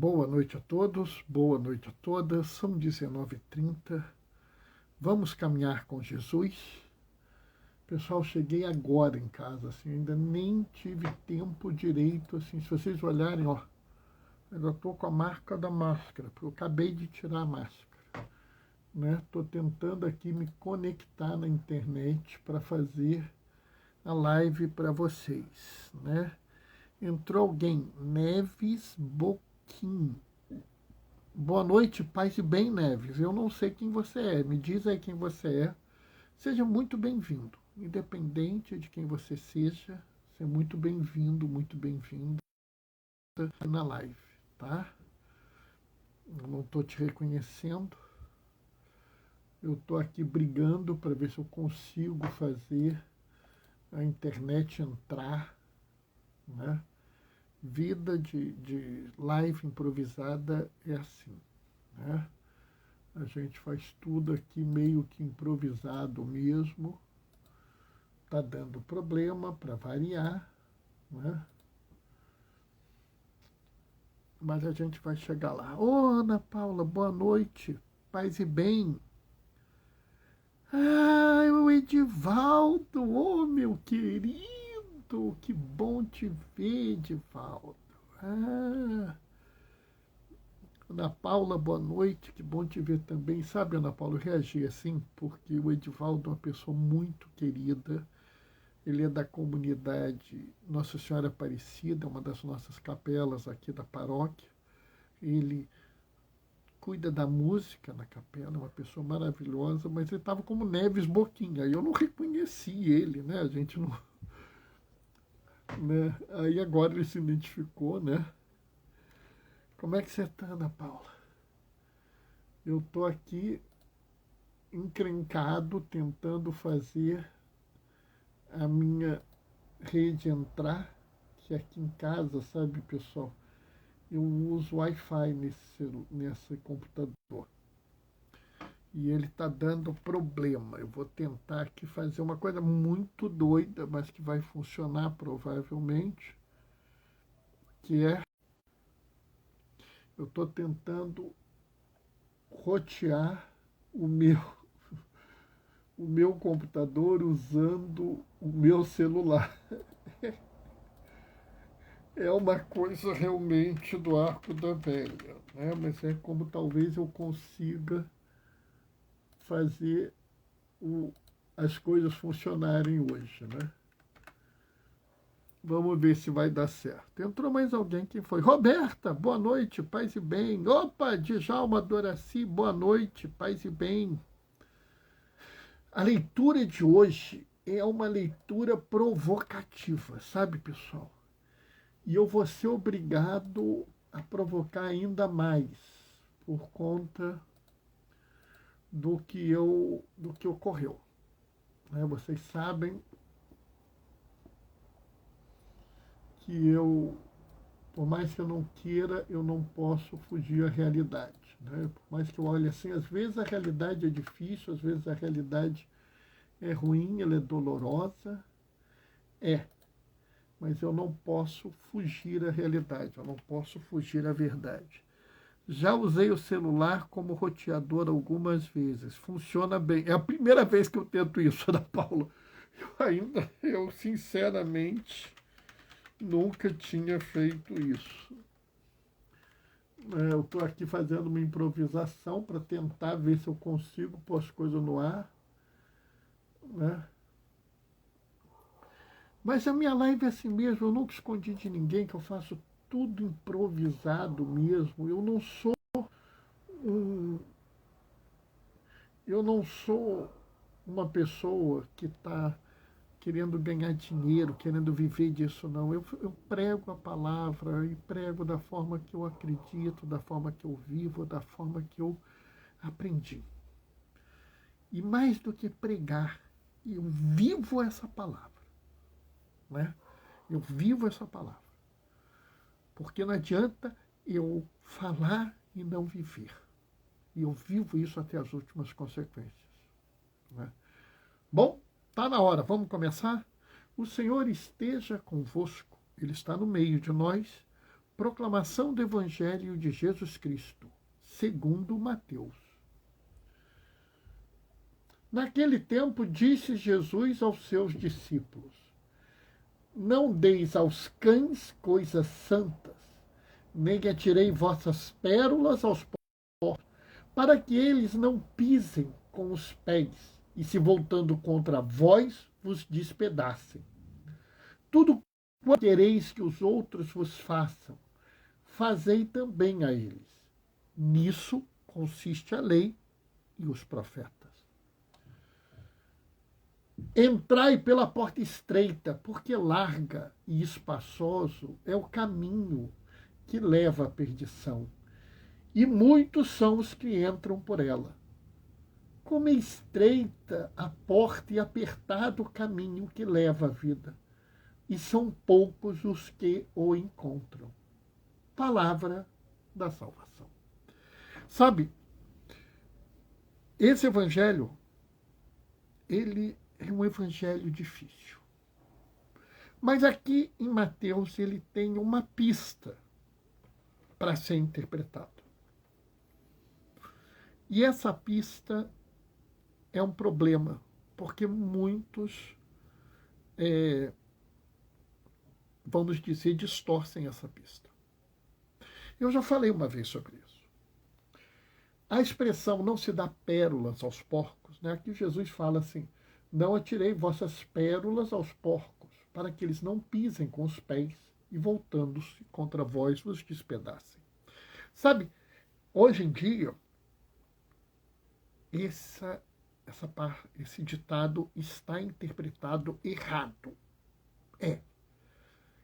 Boa noite a todos, boa noite a todas. São 19h30. Vamos caminhar com Jesus. Pessoal, cheguei agora em casa, assim, ainda nem tive tempo direito, assim, se vocês olharem, ó, eu estou com a marca da máscara, porque eu acabei de tirar a máscara, né? Estou tentando aqui me conectar na internet para fazer a live para vocês, né? Entrou alguém, Neves Boquim. Boa noite, paz e bem, Neves. Eu não sei quem você é, me diz aí quem você é. Seja muito bem-vindo, independente de quem você seja, seja muito bem-vindo, muito bem-vinda na live, tá? Eu não estou te reconhecendo, eu estou aqui brigando para ver se eu consigo fazer a internet entrar, né? Vida de live improvisada é assim, né? A gente faz tudo aqui meio que improvisado mesmo. Tá dando problema para variar, né? Mas a gente vai chegar lá. Ô, Ana Paula, boa noite. Paz e bem. Ah, o Edivaldo, ô meu querido, que bom te ver, Edivaldo. Ah, Ana Paula, boa noite, que bom te ver também. Sabe, Ana Paula, eu reagi assim porque o Edivaldo é uma pessoa muito querida. Ele é da comunidade Nossa Senhora Aparecida, uma das nossas capelas aqui da paróquia. Ele cuida da música na capela, é uma pessoa maravilhosa, mas ele estava como Neves Boquinha. Aí eu não reconheci ele, né? A gente não. Né? Aí agora ele se identificou, né? Como é que você está, Ana Paula? Eu estou aqui encrencado, tentando fazer a minha rede entrar, que aqui em casa, sabe, pessoal, eu uso Wi-Fi nesse computador. E ele está dando problema. Eu vou tentar aqui fazer uma coisa muito doida, mas que vai funcionar provavelmente, que é, eu estou tentando rotear o meu, o meu computador usando o meu celular. É uma coisa realmente do arco da velha, né? Mas é como talvez eu consiga fazer as coisas funcionarem hoje, né? Vamos ver se vai dar certo. Entrou mais alguém, quem foi? Roberta, boa noite, paz e bem. Opa, Djalma Doraci, boa noite, paz e bem. A leitura de hoje é uma leitura provocativa, sabe, pessoal? E eu vou ser obrigado a provocar ainda mais por conta do que ocorreu. Né? Vocês sabem que eu, por mais que eu não queira, eu não posso fugir à realidade. Né? Por mais que eu olhe assim, às vezes a realidade é difícil, às vezes a realidade é ruim, ela é dolorosa, mas eu não posso fugir à realidade, eu não posso fugir à verdade. Já usei o celular como roteador algumas vezes. Funciona bem. É a primeira vez que eu tento isso, Ana Paula. Eu sinceramente, nunca tinha feito isso. Eu estou aqui fazendo uma improvisação para tentar ver se eu consigo pôr as coisas no ar. Né? Mas a minha live é assim mesmo. Eu nunca escondi de ninguém que eu faço tudo improvisado mesmo. Um, eu não sou uma pessoa que está querendo ganhar dinheiro, querendo viver disso, não. Eu prego a palavra e prego da forma que eu acredito, da forma que eu vivo, da forma que eu aprendi. E mais do que pregar, eu vivo essa palavra. Né? Eu vivo essa palavra. Porque não adianta eu falar e não viver. E eu vivo isso até as últimas consequências. Né? Bom, está na hora, vamos começar? O Senhor esteja convosco, Ele está no meio de nós. proclamação do Evangelho de Jesus Cristo, segundo Mateus. Naquele tempo disse Jesus aos seus discípulos: Não deis aos cães coisas santas, nem atirei vossas pérolas aos porcos, para que eles não pisem com os pés, e se voltando contra vós, vos despedacem. Tudo quanto quereis que os outros vos façam, fazei também a eles. Nisso consiste a lei e os profetas. Entrai pela porta estreita, porque larga e espaçoso é o caminho que leva à perdição, e muitos são os que entram por ela. Como é estreita a porta e apertado o caminho que leva à vida, e são poucos os que o encontram. Palavra da salvação. Sabe, esse evangelho, ele é um evangelho difícil. Mas aqui em Mateus ele tem uma pista para ser interpretado. E essa pista é um problema, porque muitos, vamos dizer, distorcem essa pista. Eu já falei uma vez sobre isso. A expressão não se dá pérolas aos porcos, né? Aqui Jesus fala assim: não atirei vossas pérolas aos porcos, para que eles não pisem com os pés e, voltando-se contra vós, vos despedacem. Sabe, hoje em dia, esse ditado está interpretado errado.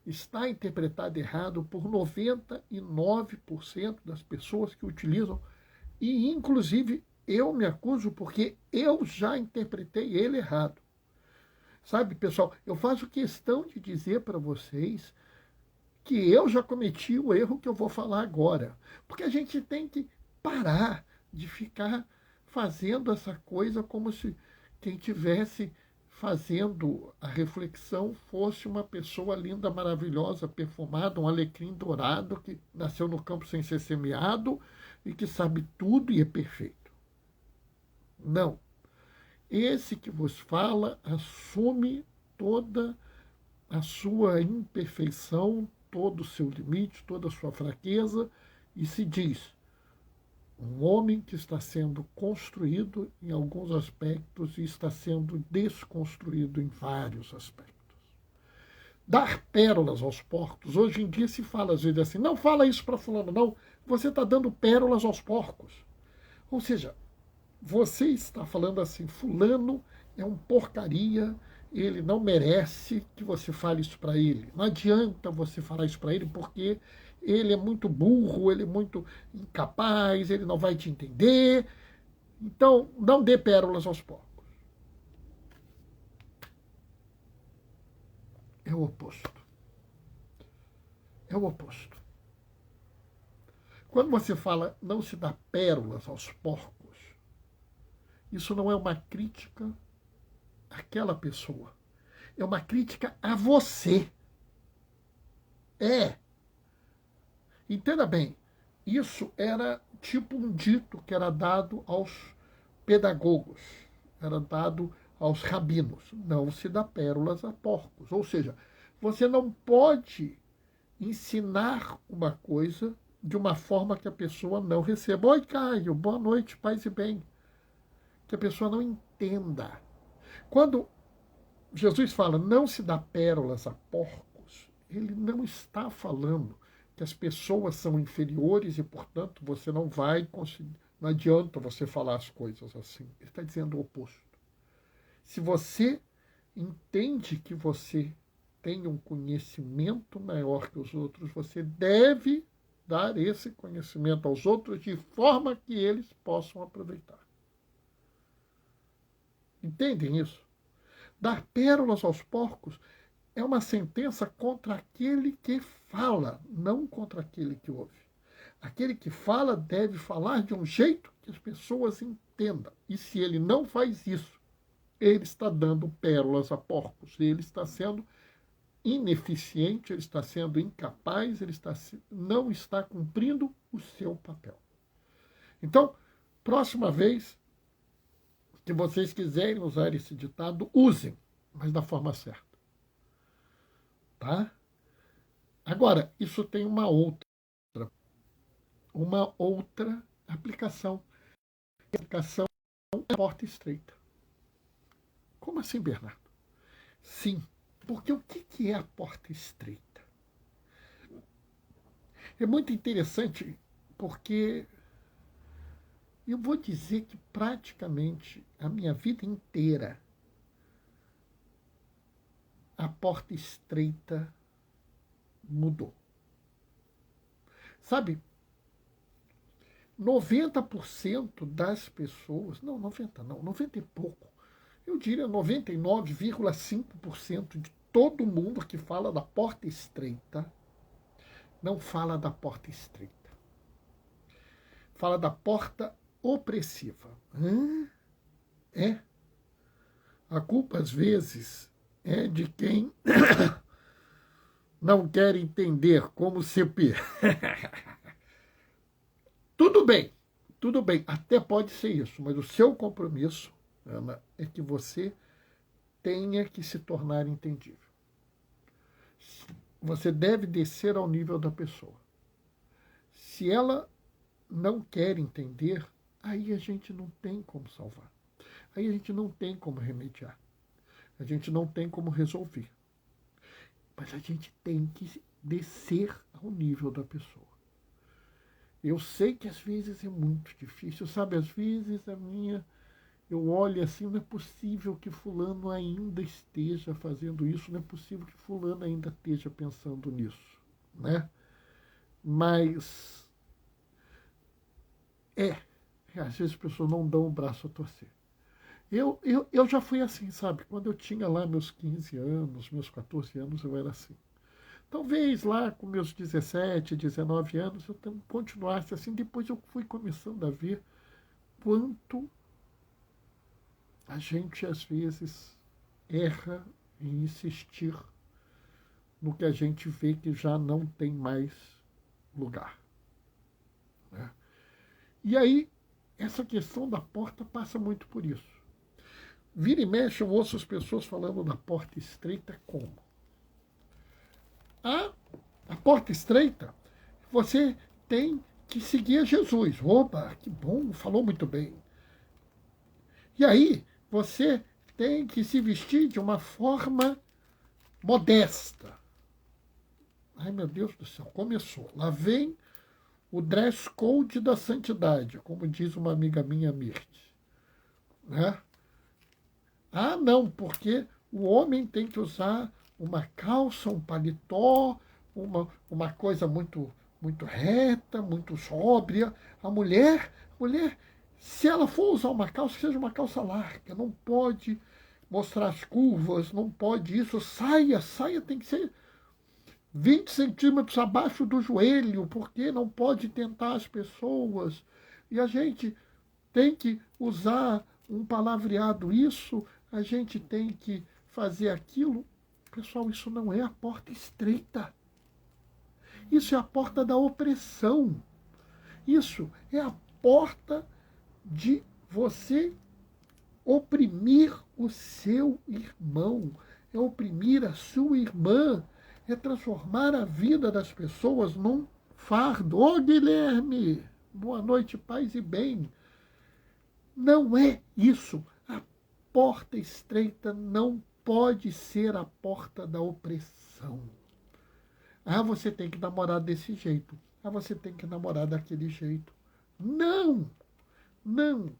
Está interpretado errado por 99% das pessoas que utilizam, e inclusive eu me acuso porque eu já interpretei ele errado. Sabe, pessoal, eu faço questão de dizer para vocês que eu já cometi o erro que eu vou falar agora. Porque a gente tem que parar de ficar fazendo essa coisa como se quem tivesse fazendo a reflexão fosse uma pessoa linda, maravilhosa, perfumada, um alecrim dourado que nasceu no campo sem ser semeado e que sabe tudo e é perfeito. Não. Esse que vos fala assume toda a sua imperfeição, todo o seu limite, toda a sua fraqueza, e se diz: um homem que está sendo construído em alguns aspectos e está sendo desconstruído em vários aspectos. Dar pérolas aos porcos. Hoje em dia se fala às vezes assim: não fala isso para fulano, não, você está dando pérolas aos porcos. Ou seja, você está falando assim: fulano é um porcaria, ele não merece que você fale isso para ele. Não adianta você falar isso para ele porque ele é muito burro, ele é muito incapaz, ele não vai te entender. Então, não dê pérolas aos porcos. É o oposto. É o oposto. Quando você fala não se dá pérolas aos porcos, isso não é uma crítica àquela pessoa. É uma crítica a você. Entenda bem, isso era tipo um dito que era dado aos pedagogos, era dado aos rabinos. Não se dá pérolas a porcos. Ou seja, você não pode ensinar uma coisa de uma forma que a pessoa não receba. Oi, Caio, boa noite, paz e bem. Que a pessoa não entenda. Quando Jesus fala não se dá pérolas a porcos, ele não está falando que as pessoas são inferiores e, portanto, você não vai conseguir. Não adianta você falar as coisas assim. Ele está dizendo o oposto. Se você entende que você tem um conhecimento maior que os outros, você deve dar esse conhecimento aos outros de forma que eles possam aproveitar. Entendem isso? Dar pérolas aos porcos é uma sentença contra aquele que fala, não contra aquele que ouve. Aquele que fala deve falar de um jeito que as pessoas entendam. E se ele não faz isso, ele está dando pérolas a porcos. Ele está sendo ineficiente, ele está sendo incapaz, não está cumprindo o seu papel. Então, próxima vez que vocês quiserem usar esse ditado, usem, mas da forma certa. Tá? Agora, isso tem uma outra aplicação. A aplicação é a porta estreita. Como assim, Bernardo? Sim, porque o que é a porta estreita? É muito interessante porque eu vou dizer que praticamente a minha vida inteira a porta estreita mudou. Sabe, 90% das pessoas, não, 90 não, 90 e pouco, eu diria 99,5% de todo mundo que fala da porta estreita, não fala da porta estreita. Fala da porta opressiva. É. A culpa, às vezes, é de quem não quer entender como CP. Tudo bem, até pode ser isso, mas o seu compromisso, Ana, é que você tenha que se tornar entendível. Você deve descer ao nível da pessoa. Se ela não quer entender, aí a gente não tem como salvar. Aí a gente não tem como remediar. A gente não tem como resolver. Mas a gente tem que descer ao nível da pessoa. Eu sei que às vezes é muito difícil, sabe? Às vezes eu olho assim, não é possível que fulano ainda esteja fazendo isso, não é possível que fulano ainda esteja pensando nisso, né? Mas às vezes as pessoas não dão o braço a torcer. Eu já fui assim, sabe? Quando eu tinha lá meus 15 anos, meus 14 anos, eu era assim. Talvez lá com meus 17, 19 anos eu continuasse assim. Depois eu fui começando a ver quanto a gente às vezes erra em insistir no que a gente vê que já não tem mais lugar. Né? E aí, essa questão da porta passa muito por isso. Vira e mexe, eu ouço as pessoas falando da porta estreita como? A porta estreita, você tem que seguir a Jesus. Opa, que bom, falou muito bem. E aí, você tem que se vestir de uma forma modesta. Ai, meu Deus do céu, começou. Lá vem o dress code da santidade, como diz uma amiga minha, Mirth. Né? Ah, não, porque o homem tem que usar uma calça, um paletó, uma coisa muito, muito reta, muito sóbria. A mulher, se ela for usar uma calça, que seja uma calça larga, não pode mostrar as curvas, não pode isso. Saia tem que ser 20 centímetros abaixo do joelho, porque não pode tentar as pessoas. E a gente tem que usar um palavreado isso, a gente tem que fazer aquilo. Pessoal, isso não é a porta estreita. Isso é a porta da opressão. Isso é a porta de você oprimir o seu irmão, é oprimir a sua irmã, é transformar a vida das pessoas num fardo. Ô, Guilherme, boa noite, paz e bem. Não é isso. A porta estreita não pode ser a porta da opressão. Ah, você tem que namorar desse jeito. Ah, você tem que namorar daquele jeito. Não! Não!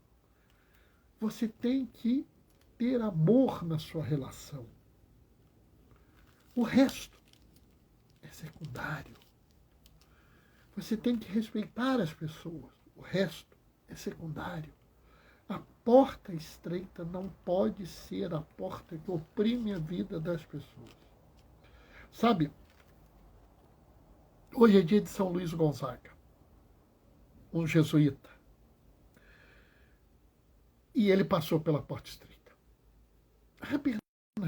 Você tem que ter amor na sua relação. O resto é secundário. Você tem que respeitar as pessoas. O resto é secundário. A porta estreita não pode ser a porta que oprime a vida das pessoas. Sabe, hoje é dia de São Luís Gonzaga, um jesuíta. E ele passou pela porta estreita.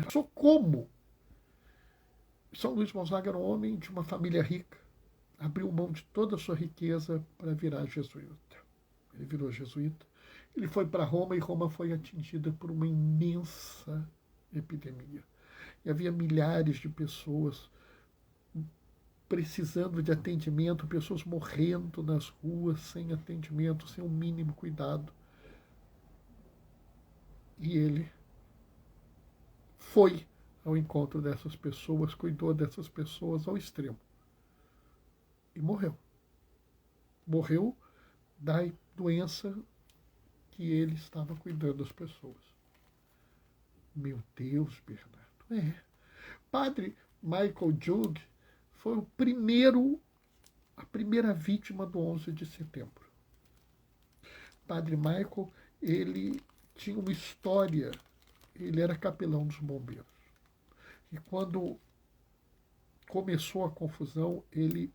Passou como? São Luís Gonzaga era um homem de uma família rica, abriu mão de toda a sua riqueza para virar jesuíta. Ele virou jesuíta. Ele foi para Roma e Roma foi atingida por uma imensa epidemia. E havia milhares de pessoas precisando de atendimento, pessoas morrendo nas ruas sem atendimento, sem o mínimo cuidado. E ele foi ao encontro dessas pessoas, cuidou dessas pessoas ao extremo. E morreu. Morreu da doença que ele estava cuidando das pessoas. Meu Deus, Bernardo. Padre Michael Jung foi a primeira vítima do 11 de setembro. Padre Michael, ele tinha uma história, ele era capelão dos bombeiros. E quando começou a confusão, ele,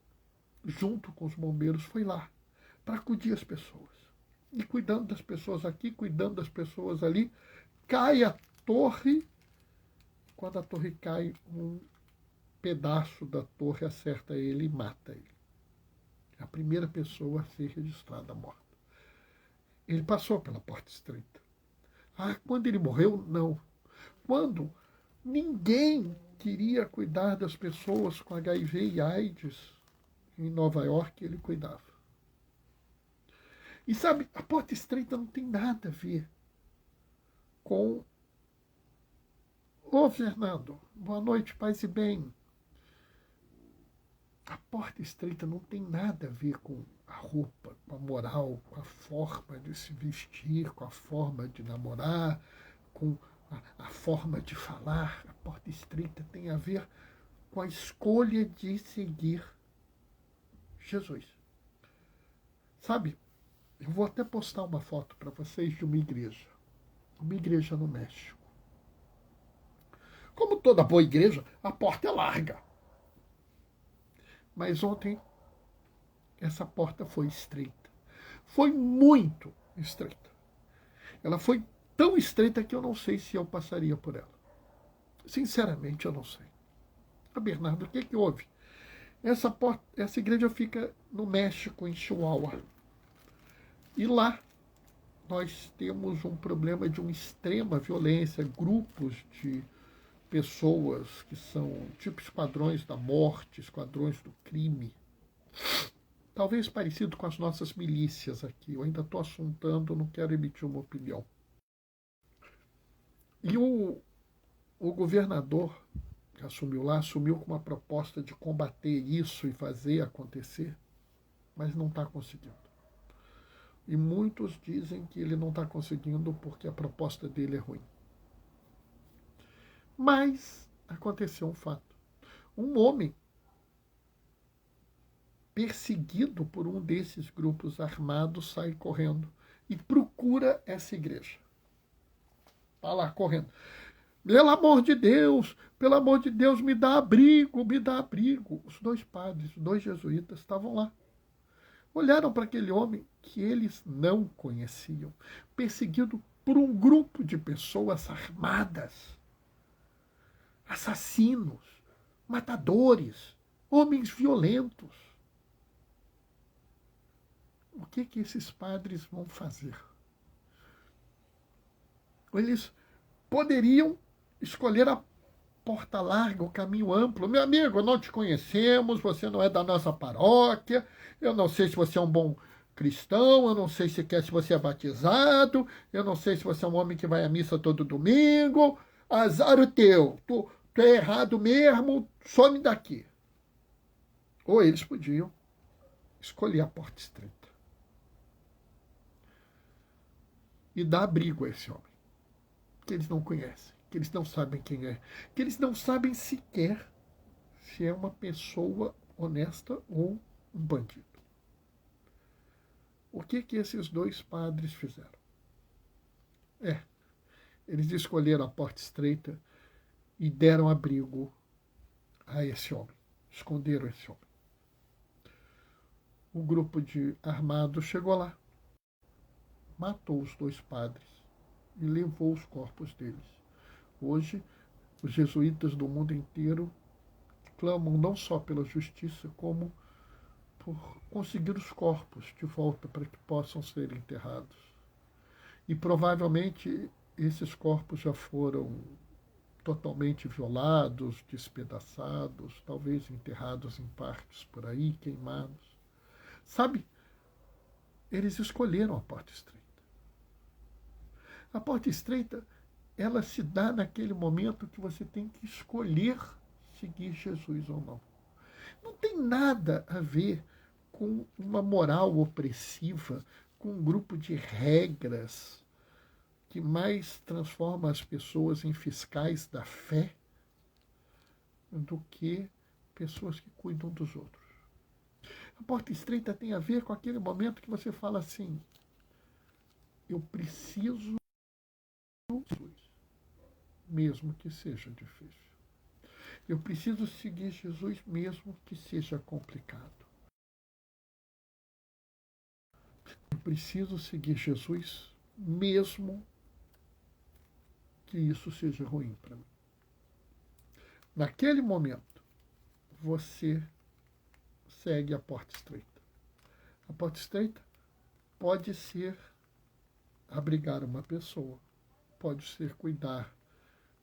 junto com os bombeiros, foi lá para acudir as pessoas. E cuidando das pessoas aqui, cuidando das pessoas ali, cai a torre. Quando a torre cai, um pedaço da torre acerta ele e mata ele. É a primeira pessoa a ser registrada morta. Ele passou pela porta estreita. Quando ele morreu, não. Quando ninguém queria cuidar das pessoas com HIV e AIDS em Nova York, ele cuidava. E sabe, a porta estreita não tem nada a ver com... Ô, Fernando, boa noite, paz e bem. A porta estreita não tem nada a ver com a roupa, com a moral, com a forma de se vestir, com a forma de namorar, com a forma de falar. A porta estreita tem a ver com a escolha de seguir Jesus. Sabe, eu vou até postar uma foto para vocês de uma igreja no México. Como toda boa igreja, a porta é larga. Mas ontem, essa porta foi estreita. Foi muito estreita. Ela foi tão estreita que eu não sei se eu passaria por ela. Sinceramente, eu não sei. Bernardo, o que houve? Essa igreja fica no México, em Chihuahua. E lá nós temos um problema de uma extrema violência, grupos de pessoas que são tipo esquadrões da morte, esquadrões do crime. Talvez parecido com as nossas milícias aqui. Eu ainda estou assuntando, não quero emitir uma opinião. E o governador que assumiu lá, assumiu com uma proposta de combater isso e fazer acontecer, mas não está conseguindo. E muitos dizem que ele não está conseguindo porque a proposta dele é ruim. Mas aconteceu um fato. Um homem perseguido por um desses grupos armados sai correndo e procura essa igreja. Está lá correndo. Pelo amor de Deus, me dá abrigo, me dá abrigo. Os dois padres, os dois jesuítas estavam lá. Olharam para aquele homem que eles não conheciam, perseguido por um grupo de pessoas armadas, assassinos, matadores, homens violentos. O que esses padres vão fazer? Eles poderiam escolher a porta larga, o caminho amplo. Meu amigo, não te conhecemos, você não é da nossa paróquia, eu não sei se você é um bom cristão, eu não sei se você é batizado, eu não sei se você é um homem que vai à missa todo domingo. Azar o teu, tu é errado mesmo, some daqui. Ou eles podiam escolher a porta estreita e dar abrigo a esse homem, que eles não conhecem, que eles não sabem quem é, que eles não sabem sequer se é uma pessoa honesta ou um bandido. O que esses dois padres fizeram? Eles escolheram a porta estreita e deram abrigo a esse homem, esconderam esse homem. O grupo de armados chegou lá, matou os dois padres e levou os corpos deles. Hoje, os jesuítas do mundo inteiro clamam não só pela justiça, como por conseguir os corpos de volta para que possam ser enterrados. E provavelmente esses corpos já foram totalmente violados, despedaçados, talvez enterrados em partes por aí, queimados. Sabe, eles escolheram a porta estreita. A porta estreita, ela se dá naquele momento que você tem que escolher seguir Jesus ou não. Não tem nada a ver com uma moral opressiva, com um grupo de regras que mais transforma as pessoas em fiscais da fé do que pessoas que cuidam dos outros. A porta estreita tem a ver com aquele momento que você fala assim: eu preciso de Jesus, mesmo que seja difícil. Eu preciso seguir Jesus, mesmo que seja complicado. Eu preciso seguir Jesus, mesmo que isso seja ruim para mim. Naquele momento, você segue a porta estreita. A porta estreita pode ser abrigar uma pessoa, pode ser cuidar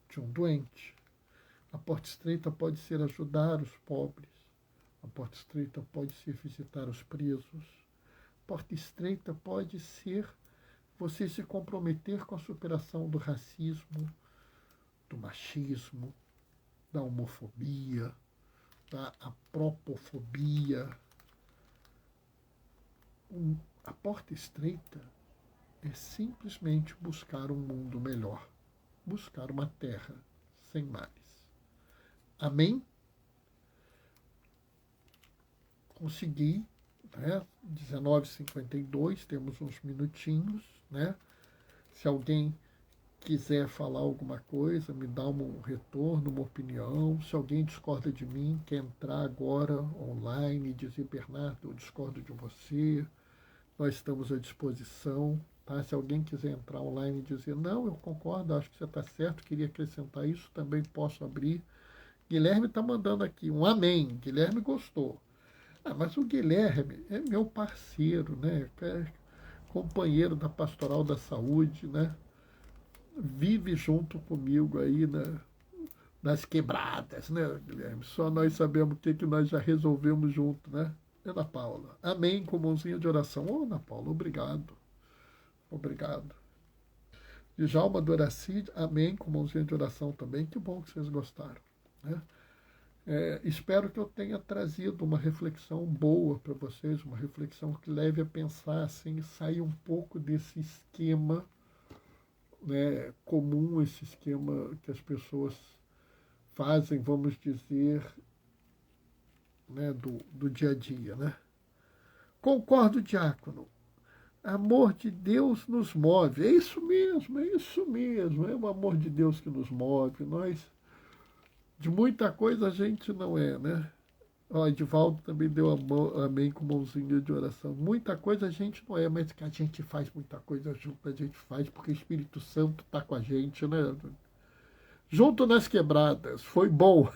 de um doente. A porta estreita pode ser ajudar os pobres. A porta estreita pode ser visitar os presos. A porta estreita pode ser você se comprometer com a superação do racismo, do machismo, da homofobia, da apropofobia. A porta estreita é simplesmente buscar um mundo melhor, buscar uma terra sem males. Amém? Consegui, né? 19h52, temos uns minutinhos, né? Se alguém quiser falar alguma coisa, me dá um retorno, uma opinião. Se alguém discorda de mim, quer entrar agora online e dizer: Bernardo, eu discordo de você, nós estamos à disposição. Tá? Se alguém quiser entrar online e dizer: não, eu concordo, acho que você está certo, queria acrescentar isso, também posso abrir. Guilherme está mandando aqui um amém. Guilherme gostou. Mas o Guilherme é meu parceiro, né? É companheiro da Pastoral da Saúde, né? Vive junto comigo aí nas quebradas, né, Guilherme? Só nós sabemos o que nós já resolvemos junto, né? Ana Paula. Amém, com mãozinha de oração. Ô, Ana Paula, obrigado. Obrigado. Djalma Doracide, amém, com mãozinha de oração também. Que bom que vocês gostaram, né? Espero que eu tenha trazido uma reflexão boa para vocês, uma reflexão que leve a pensar assim, sair um pouco desse esquema, né, comum, esse esquema que as pessoas fazem, vamos dizer, né, do dia a dia. Né? Concordo, diácono. Amor de Deus nos move. É isso mesmo, é isso mesmo. É o amor de Deus que nos move. Nós, de muita coisa, a gente não é, né? Ó, Edivaldo também deu amém com mãozinha de oração. Muita coisa a gente não é, mas que a gente faz muita coisa junto, a gente faz porque o Espírito Santo está com a gente, né? Junto nas quebradas, foi bom.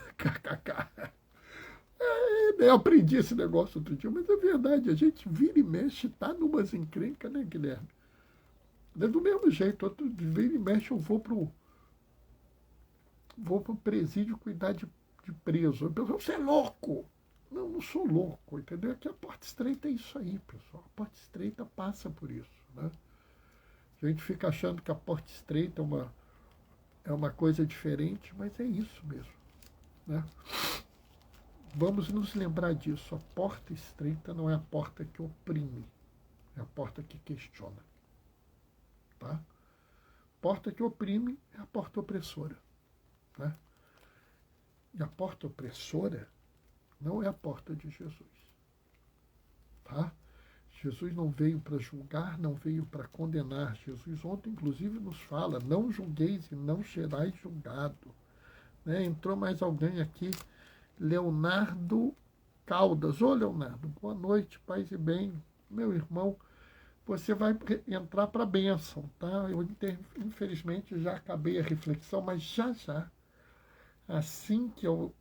Eu aprendi esse negócio outro dia, mas é verdade, a gente vira e mexe, tá numas encrencas, né, Guilherme? Do mesmo jeito, outro vira e mexe, eu vou pro presídio cuidar de preso. Você é louco! Não, não sou louco, entendeu? Aqui a porta estreita é isso aí, pessoal. A porta estreita passa por isso, né? A gente fica achando que a porta estreita é uma coisa diferente, mas é isso mesmo, né? Vamos nos lembrar disso. A porta estreita não é a porta que oprime, é a porta que questiona, tá? Porta que oprime é a porta opressora, né? E a porta opressora não é a porta de Jesus, tá? Jesus não veio para julgar, não veio para condenar. Jesus ontem, inclusive, nos fala: não julgueis e não serais julgado. Né? Entrou mais alguém aqui, Leonardo Caldas. Ô, Leonardo, boa noite, paz e bem. Meu irmão, você vai entrar para a bênção, tá? Eu, infelizmente, já acabei a reflexão, mas já, assim que eu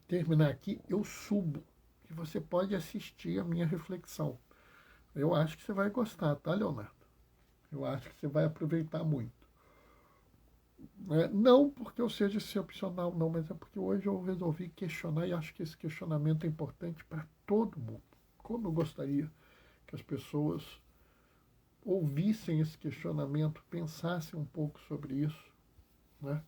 terminar aqui, eu subo. E você pode assistir a minha reflexão. Eu acho que você vai gostar, tá, Leonardo? Eu acho que você vai aproveitar muito. Não porque eu seja excepcional, não, mas é porque hoje eu resolvi questionar e acho que esse questionamento é importante para todo mundo. Como eu gostaria que as pessoas ouvissem esse questionamento, pensassem um pouco sobre isso, né?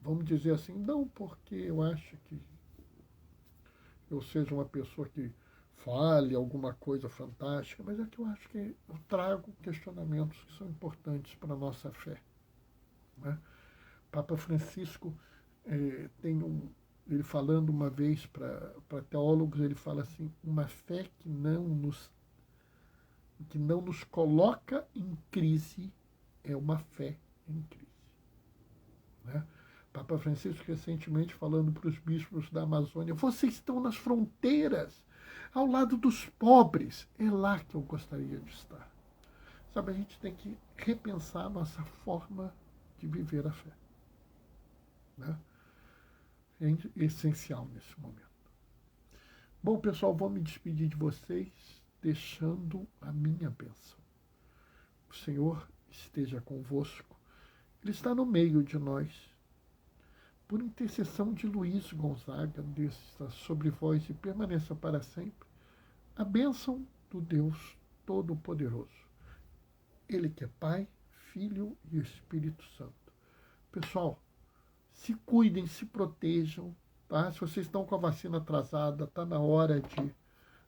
Vamos dizer assim, não porque eu acho que eu seja uma pessoa que fale alguma coisa fantástica, mas é que eu acho que eu trago questionamentos que são importantes para a nossa fé, né? Papa Francisco ele falando uma vez para teólogos, ele fala assim, uma fé que não nos coloca em crise é uma fé em crise, né? Papa Francisco recentemente falando para os bispos da Amazônia, vocês estão nas fronteiras, ao lado dos pobres, é lá que eu gostaria de estar. Sabe, a gente tem que repensar a nossa forma de viver a fé, né? É essencial nesse momento. Bom, pessoal, vou me despedir de vocês deixando a minha bênção. O Senhor esteja convosco. Ele está no meio de nós. Por intercessão de Luiz Gonzaga, desça sobre vós e permaneça para sempre a bênção do Deus Todo-Poderoso. Ele que é Pai, Filho e Espírito Santo. Pessoal, se cuidem, se protejam, tá? Se vocês estão com a vacina atrasada, está na hora de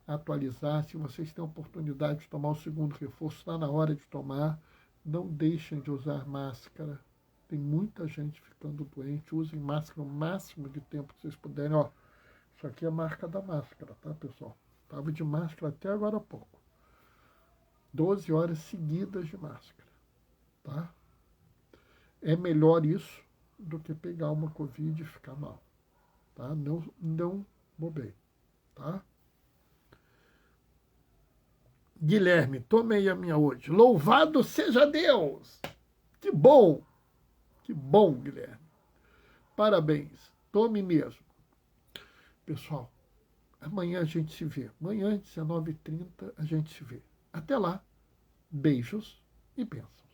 atualizar. Se vocês têm a oportunidade de tomar o segundo reforço, está na hora de tomar. Não deixem de usar máscara. Tem muita gente ficando doente. Usem máscara o máximo de tempo que vocês puderem. Ó, isso aqui é a marca da máscara, tá, pessoal? Estava de máscara até agora há pouco. 12 horas seguidas de máscara, tá? É melhor isso do que pegar uma Covid e ficar mal, tá? Não bobeie, tá? Guilherme, tomei a minha hoje. Louvado seja Deus! Que bom, Guilherme. Parabéns, tome mesmo. Pessoal, amanhã a gente se vê. Amanhã, às 19h30, a gente se vê. Até lá, beijos e bênçãos.